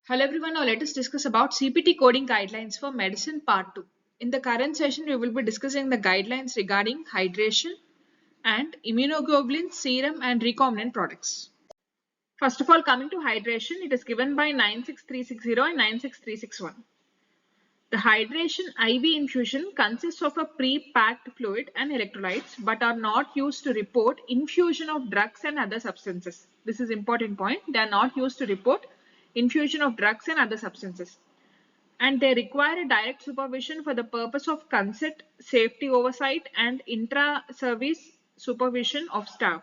Hello everyone, now let us discuss about CPT coding guidelines for medicine part 2. In the current session, we will be discussing the guidelines regarding hydration and immunoglobulin, serum and recombinant products. First of all, coming to hydration, it is given by 96360 and 96361. The hydration IV infusion consists of a pre-packed fluid and electrolytes but are not used to report infusion of drugs and other substances. This is important point. They are not used to report infusion of drugs and other substances. And they require a direct supervision for the purpose of consent, safety oversight and intra-service supervision of staff.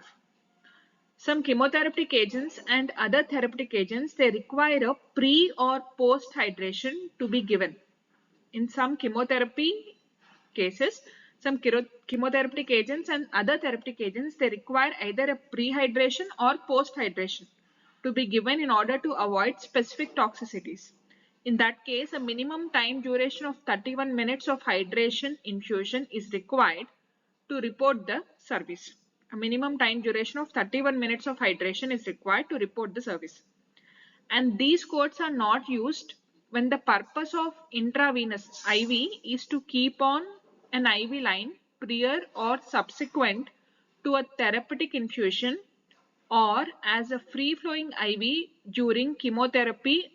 Some chemotherapeutic agents and other therapeutic agents, they require a pre or post hydration to be given. In some chemotherapy cases, some chemotherapeutic agents and other therapeutic agents, they require either a pre-hydration or post-hydration to be given in order to avoid specific toxicities. In that case, a minimum time duration of 31 minutes of hydration infusion is required to report the service. A minimum time duration of 31 minutes of hydration is required to report the service. And these codes are not used when the purpose of intravenous IV is to keep on an IV line prior or subsequent to a therapeutic infusion or as a free-flowing IV during chemotherapy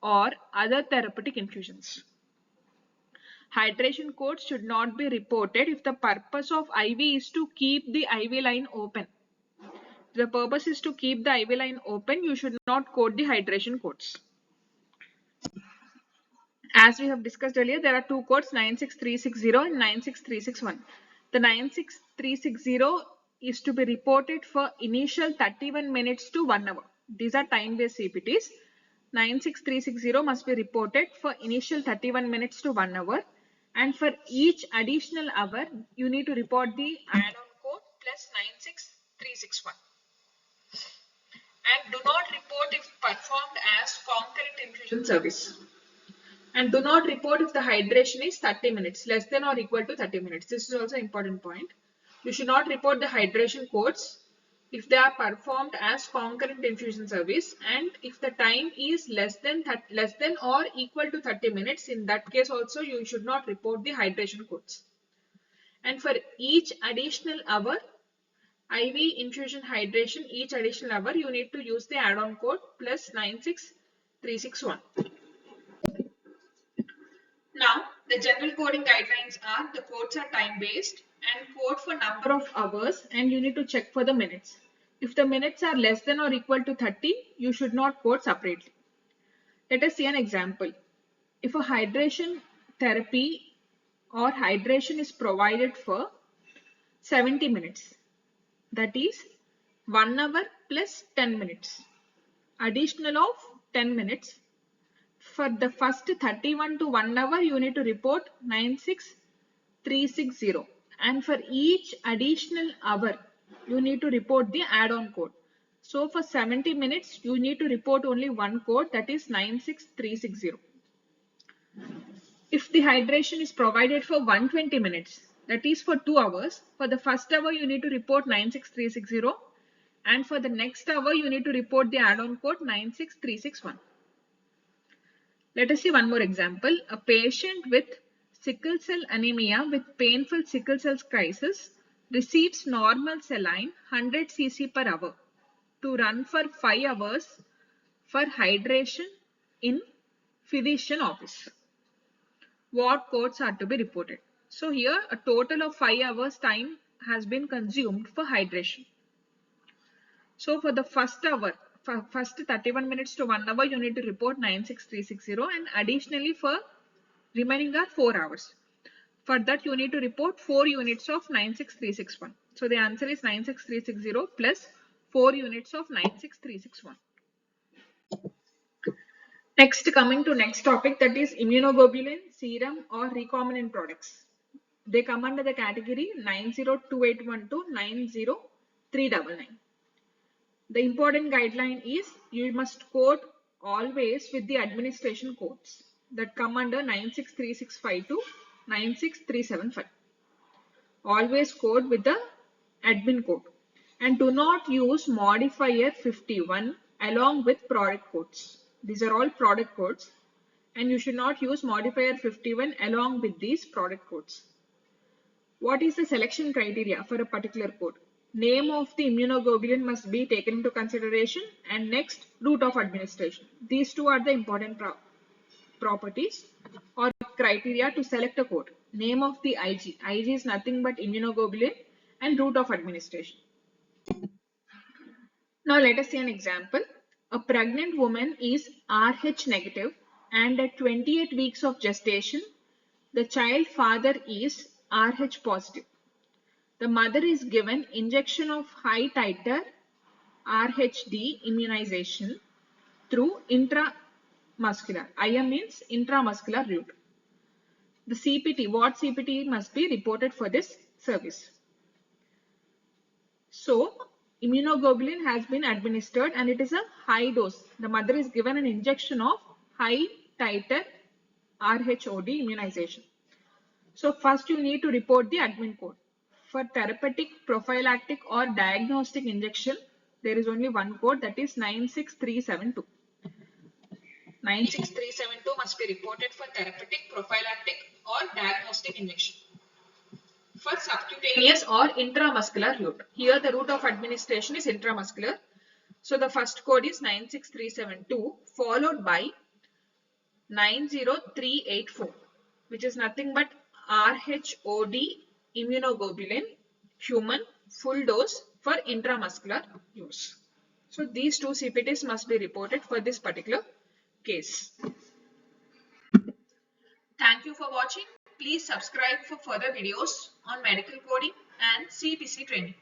or other therapeutic infusions. Hydration codes should not be reported if the purpose of IV is to keep the IV line open. If the purpose is to keep the IV line open, you should not code the hydration codes. As we have discussed earlier, there are two codes 96360 and 96361. The 96360 is to be reported for initial 31 minutes to 1 hour. These are time-based CPTs. 96360 must be reported for initial 31 minutes to 1 hour. And for each additional hour, you need to report the add-on code plus 96361. And do not report if performed as concurrent infusion service. And do not report if the hydration is 30 minutes, less than or equal to 30 minutes. This is also an important point. You should not report the hydration codes if they are performed as concurrent infusion service and if the time is less than or equal to 30 minutes. In that case also you should not report the hydration codes. And for each additional hour, IV infusion hydration, each additional hour, you need to use the add-on code plus 96361. Now, the general coding guidelines are the codes are time-based and code for number of hours and you need to check for the minutes. If the minutes are less than or equal to 30, you should not code separately. Let us see an example. If a hydration therapy or hydration is provided for 70 minutes, that is 1 hour plus 10 minutes, additional of 10 minutes. For the first 31 to 1 hour, you need to report 96360. And for each additional hour, you need to report the add-on code. So for 70 minutes, you need to report only one code, that is 96360. If the hydration is provided for 120 minutes, that is for 2 hours, for the first hour, you need to report 96360. And for the next hour, you need to report the add-on code 96361. Let us see one more example. A patient with sickle cell anemia with painful sickle cell crisis receives normal saline 100 cc per hour to run for 5 hours for hydration in physician office. What codes are to be reported? So here a total of 5 hours time has been consumed for hydration. So for the first hour, first 31 minutes to 1 hour, you need to report 96360 and additionally for remaining are 4 hours. For that, you need to report 4 units of 96361. So the answer is 96360 plus 4 units of 96361. Next, coming to next topic, that is immunoglobulin, serum or recombinant products. They come under the category 902812 to 90399. The important guideline is you must code always with the administration codes that come under 96365 to 96375. Always code with the admin code and do not use modifier 51 along with product codes. These are all product codes and you should not use modifier 51 along with these product codes. What is the selection criteria for a particular code? Name of the immunoglobulin must be taken into consideration, and next, route of administration. These two are the important properties or criteria to select a code. Name of the Ig. Ig is nothing but immunoglobulin, and route of administration. Now let us see an example. A pregnant woman is Rh negative and at 28 weeks of gestation, the child father is Rh positive. The mother is given injection of high titer RHD immunization through intramuscular. IM means intramuscular route. The CPT, what CPT must be reported for this service? So, immunoglobulin has been administered and it is a high dose. The mother is given an injection of high titer RHOD immunization. So, first you need to report the admin code. For therapeutic, prophylactic or diagnostic injection, there is only one code, that is 96372. 96372 must be reported for therapeutic, prophylactic or diagnostic injection. For subcutaneous or intramuscular route. Here the route of administration is intramuscular. So the first code is 96372 followed by 90384, which is nothing but RHOD immunoglobulin human full dose for intramuscular use. So these two CPTs must be reported for this particular case. Thank you for watching. Please subscribe for further videos on medical coding and CPC training.